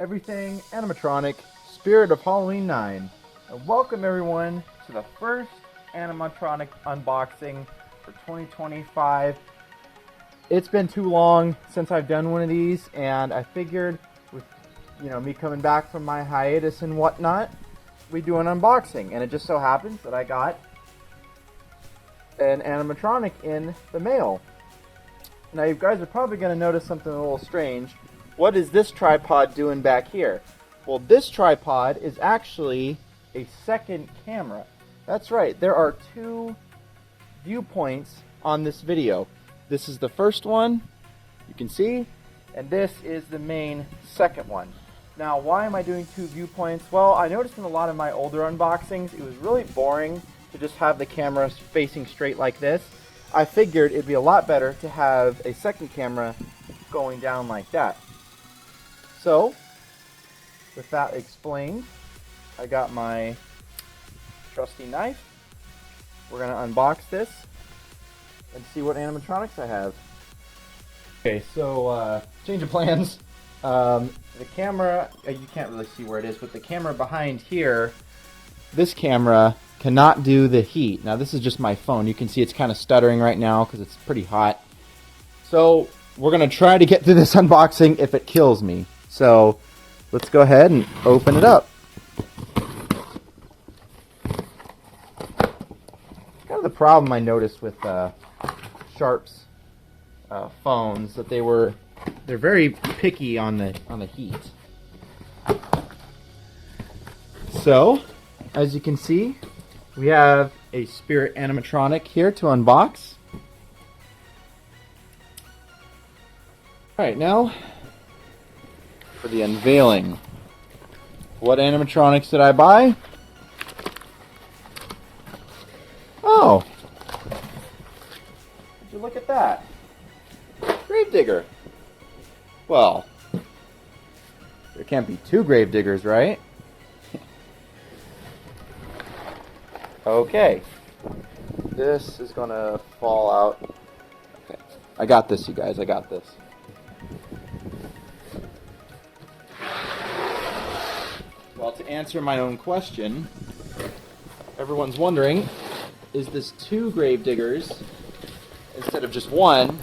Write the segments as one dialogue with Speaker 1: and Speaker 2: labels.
Speaker 1: everything animatronic, Spirit of Halloween 9. And welcome everyone to the first animatronic unboxing for 2025. It's been too long since I've done one of these, and I figured with me coming back from my hiatus and whatnot, we do an unboxing. And it just so happens that I got an animatronic in the mail. Now you guys are probably going to notice something a little strange. What is this tripod doing back here? Well, this tripod is actually a second camera. That's right, there are two viewpoints on this video. This is the first one, you can see, and this is the main second one. Now, why am I doing two viewpoints? Well, I noticed in a lot of my older unboxings, it was really boring to just have the camera facing straight like this. I figured it'd be a lot better to have a second camera going down like that. So, with that explained, I got my trusty knife. We're going to unbox this and see what animatronics I have. Okay, so change of plans. The camera, you can't really see where it is, but the camera behind here, this camera cannot do the heat. Now this is just my phone. You can see it's kind of stuttering right now because it's pretty hot. So we're going to try to get through this unboxing if it kills me. So let's go ahead and open it up. Kind of the problem I noticed with Sharp's phones, that they're very picky on the heat. So, as you can see, we have a Spirit animatronic here to unbox. Alright, now for the unveiling. What animatronics did I buy? Oh! Would you look at that? Gravedigger. Well, there can't be two Gravediggers, right? Okay. This is gonna fall out. Okay. I got this, you guys. I got this. Well, to answer my own question, everyone's wondering, is this two Gravediggers instead of just one?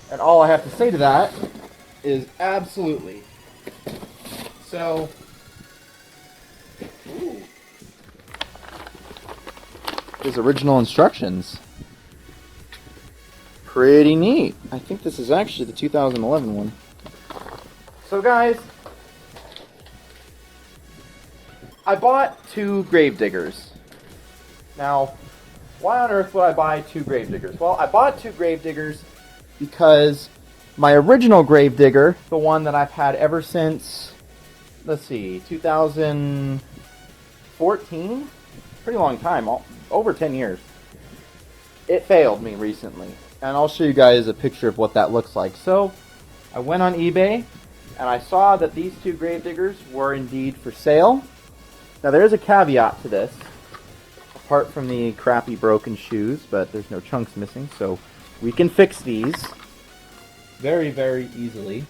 Speaker 1: And all I have to say to that is absolutely. So, ooh. There's original instructions. Pretty neat. I think this is actually the 2011 one. So guys, I bought two Gravediggers. Now, why on earth would I buy two Gravediggers? Well, I bought two Gravediggers because my original Gravedigger, the one that I've had ever since, let's see, 2014? Pretty long time, over 10 years. It failed me recently, and I'll show you guys a picture of what that looks like. So, I went on eBay, and I saw that these two Gravediggers were indeed for sale. Now, there is a caveat to this, apart from the crappy broken shoes, but there's no chunks missing, so we can fix these very, very easily.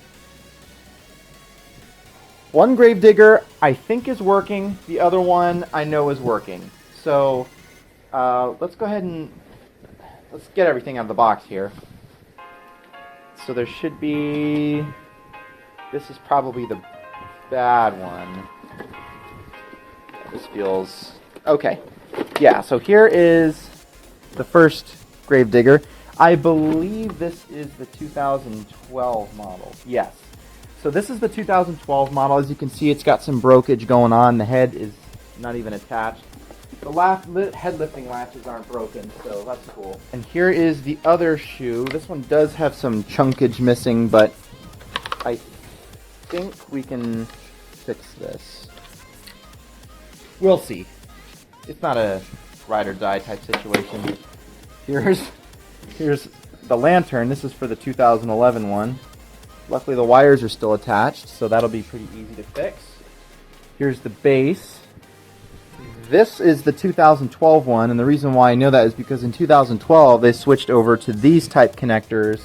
Speaker 1: One Gravedigger I think is working, the other one I know is working. So let's go ahead and let's get everything out of the box here. So there should be, this is probably the bad one. This feels okay. Yeah, so here is the first Gravedigger. I believe this is the 2012 model. Yes. So this is the 2012 model. As you can see, it's got some brokage going on. The head is not even attached. The head lifting latches aren't broken, so that's cool. And here is the other shoe. This one does have some chunkage missing, but I think we can fix this. We'll see. It's not a ride or die type situation. Here's the lantern. This is for the 2011 one. Luckily the wires are still attached, so that'll be pretty easy to fix. Here's the base. This is the 2012 one, and the reason why I know that is because in 2012 they switched over to these type connectors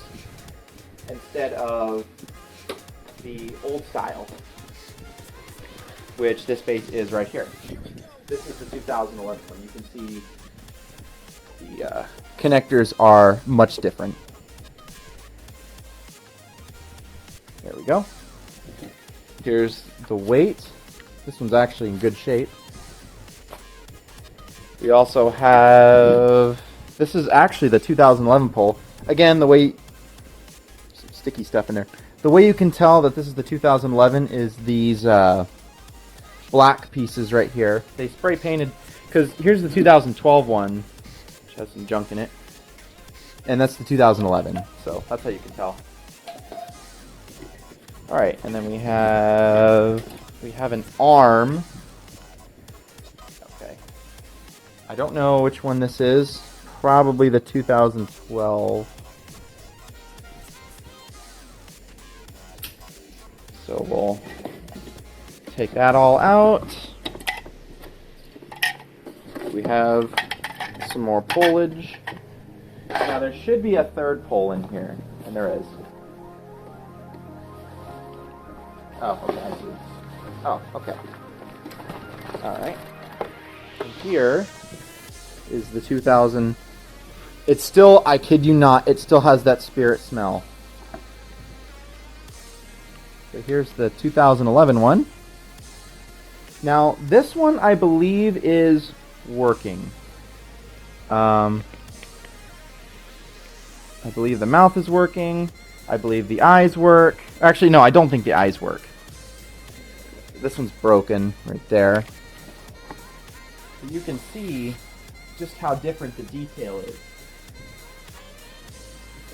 Speaker 1: instead of the old style. which this base is right here. This is the 2011 one. You can see the connectors are much different. There we go. Here's the weight. This one's actually in good shape. We also have, this is actually the 2011 pole. Again, the way, some sticky stuff in there. The way you can tell that this is the 2011 is these black pieces right here. They spray painted, because here's the 2012 one, which has some junk in it. And that's the 2011, so that's how you can tell. Alright, and then we have an arm. Okay. I don't know which one this is. Probably the 2012. So we'll take that all out. We have some more pullage. Now there should be a third pole in here, and there is. Oh, okay, I see. Oh, okay. Alright. Here is the 2000. It's still, I kid you not, it still has that spirit smell. So here's the 2011 one. Now, this one I believe is working. I believe the mouth is working. I believe the eyes work. Actually, no, I don't think the eyes work. This one's broken right there. So you can see just how different the detail is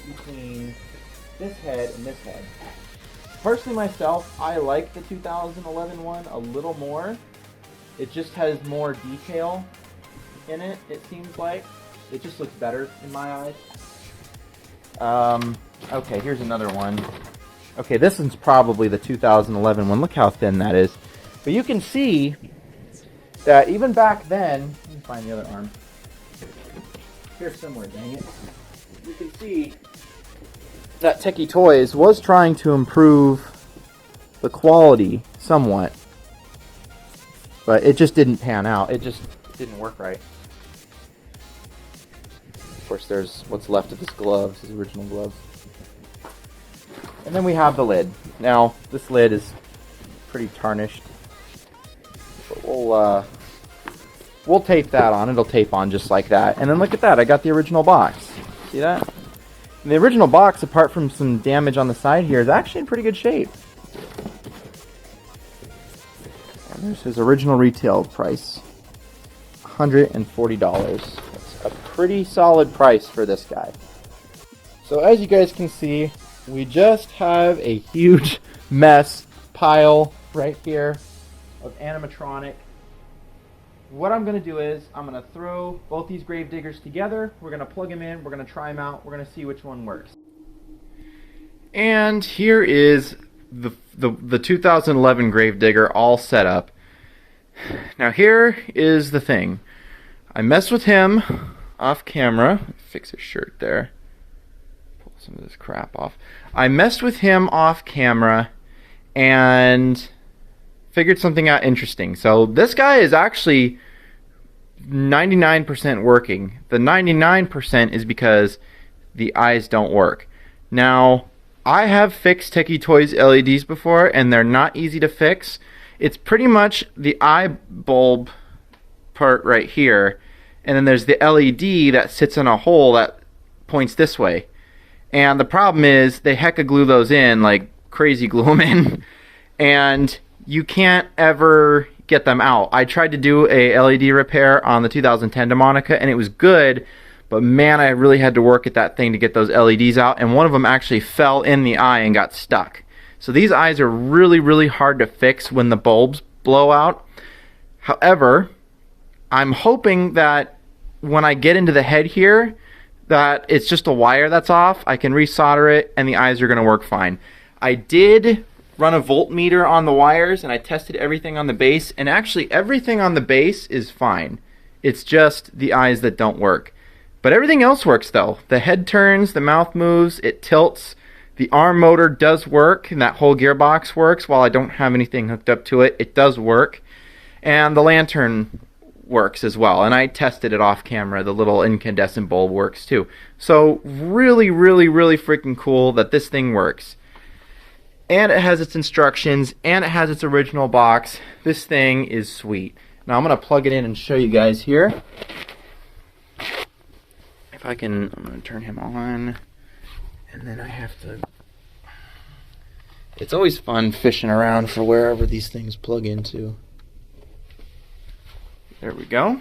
Speaker 1: between this head and this head. Personally, myself, I like the 2011 one a little more. It just has more detail in it, it seems like. It just looks better in my eyes. Okay, here's another one. Okay, this one's probably the 2011 one. Look how thin that is. But you can see that even back then, let me find the other arm. Here's somewhere, dang it. You can see that Techie Toys was trying to improve the quality somewhat. But it just didn't pan out. It just didn't work right. Of course, there's what's left of his gloves, his original gloves. And then we have the lid. Now, this lid is pretty tarnished. But we'll tape that on. It'll tape on just like that. And then look at that. I got the original box. See that? And the original box, apart from some damage on the side here, is actually in pretty good shape. And there's his original retail price. $140. That's a pretty solid price for this guy. So as you guys can see, we just have a huge mess pile right here of animatronic. What I'm going to do is I'm going to throw both these grave diggers together. We're going to plug them in. We're going to try them out. We're going to see which one works. And here is the 2011 grave digger all set up. Now here is the thing. I messed with him off camera. Fix his shirt there. Pull some of this crap off. I messed with him off camera and figured something out interesting. So this guy is actually 99% working. The 99% is because the eyes don't work. Now, I have fixed Techie Toys LEDs before, and they're not easy to fix. It's pretty much the eye bulb part right here, and then there's the LED that sits in a hole that points this way. And the problem is they hecka glue those in, like crazy glue them in, and you can't ever get them out. I tried to do a LED repair on the 2010 Demonica, and it was good, but man, I really had to work at that thing to get those LEDs out, and one of them actually fell in the eye and got stuck. So these eyes are really, really hard to fix when the bulbs blow out. However, I'm hoping that when I get into the head here, that it's just a wire that's off. I can resolder it, and the eyes are going to work fine. I did run a voltmeter on the wires, and I tested everything on the base, and actually everything on the base is fine. It's just the eyes that don't work. But everything else works though. The head turns, the mouth moves, it tilts. The arm motor does work, and that whole gearbox works. While I don't have anything hooked up to it, it does work. And the lantern works as well. And I tested it off camera. The little incandescent bulb works too. So really, really, really freaking cool that this thing works. And it has its instructions, and it has its original box. This thing is sweet. Now I'm going to plug it in and show you guys here. If I can, I'm going to turn him on. And then I have to... It's always fun fishing around for wherever these things plug into. There we go.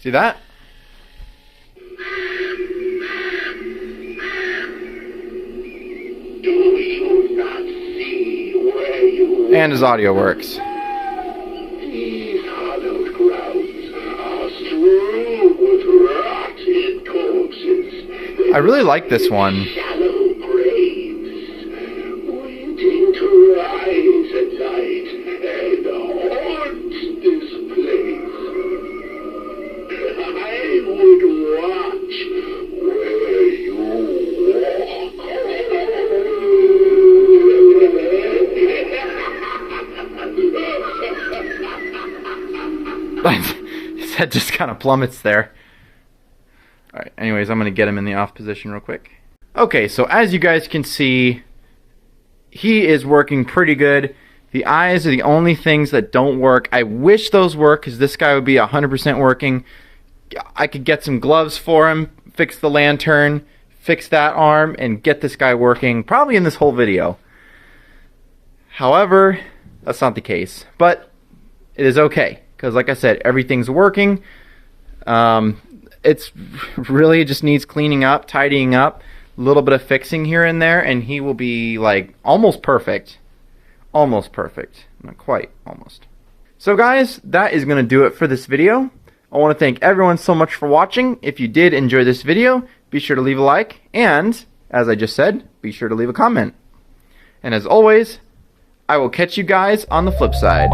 Speaker 1: See that? And his audio works.
Speaker 2: These hallowed grounds are strewn with rotted corpses.
Speaker 1: I really like this one.
Speaker 2: Shallow graves, waiting to rise at night and haunt this place. I would watch where you
Speaker 1: His head just kind of plummets there. Alright, anyways, I'm going to get him in the off position real quick. Okay, so as you guys can see, he is working pretty good. The eyes are the only things that don't work. I wish those work, because this guy would be 100% working. I could get some gloves for him, fix the lantern, fix that arm, and get this guy working probably in this whole video. However, that's not the case. But it is okay, because like I said, everything's working. It's really just needs cleaning up, tidying up, a little bit of fixing here and there, and he will be like almost perfect. Almost perfect. Not quite, almost. So guys, that is going to do it for this video. I want to thank everyone so much for watching. If you did enjoy this video, be sure to leave a like, and as I just said, be sure to leave a comment. And as always, I will catch you guys on the flip side.